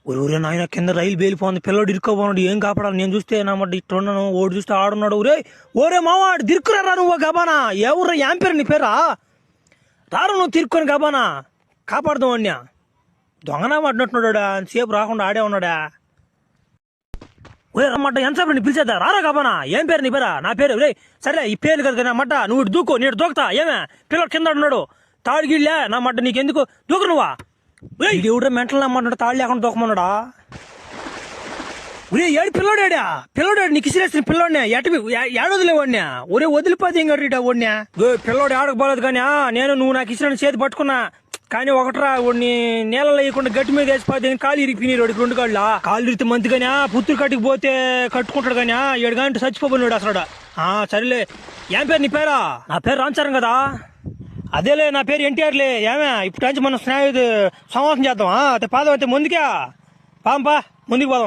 ఊరే నాయన కింద రైలు బేలిపోతుంది, పిల్లడు ఇరుక్కోపోన్నాడు, ఏం కాపాడాలి? నేను చూస్తే నా మాట ఇట్టున్నాను, ఓడి చూస్తే ఆడున్నాడు. ఓరే మావా దిక్కురా నువ్వు గబానా, ఎవరు ఏం పేరు నీ పేరా? రారు నువ్వు తిరుక్కొని గబానా, కాపాడుదాం అన్యా. దొంగనా పడినట్టున్నాడా, సేపు రాకుండా ఆడే ఉన్నాడా? ఒరే అన్నమాట ఎంతసేపు నీ పిలిచేద్దా, రారా గబానా. ఏం పేరు నీ పేరా? నా పేరు రే. సరే ఈ పేరు కదా నా మట్ట, నువ్వు ఇటు దూకో, నేను దూకుతా. ఏమే పిల్లడు కింద ఉన్నాడు, తాడిగిళ్ళే నా మట్ట, నీకెందుకు దూకు నువ్వా? ఎవడో మెంటల్ నమ్మంటాడు, తాడు లేకుండా దూకమన్నాడా? ఒరే ఏడు పిల్లోడాడా, పిల్లోడాడు నీకు ఇసిరేసిన పిల్లోడినా, ఏడొదిలేవాడినా? ఒరే వదిలిపోతే ఇంకట ఓడినా. పిల్లోడు ఆడకపోలేదు కానీ నువ్వు నాకు ఇసిన చేతి పట్టుకున్నా, కానీ ఒకటరా వాడిని నీళ్ళలో వేయకుండా గట్టి మీద వేసిపోతే కాలు ఇరిగిపోయినారు వాడికి, 2 కాళ్ళ. కాలు ఇరిగితే మంత్ కానీ పుత్తూరు కట్టుకు పోతే కట్టుకుంటాడు కానీ 7 గంటలు చచ్చిపోబోనాడు అసలు. సరేలే, ఏం పేరు నీ పేరా? నా పేరు రాంచరం కదా. అదేలే నా పేరు ఎన్టీఆర్లే. ఏమే ఇప్పుడు నుంచి మనం స్నేహితు సమావేశం చేద్దాం. పాదం అయితే ముందుకే పాంపా, ముందుకు పోదాం.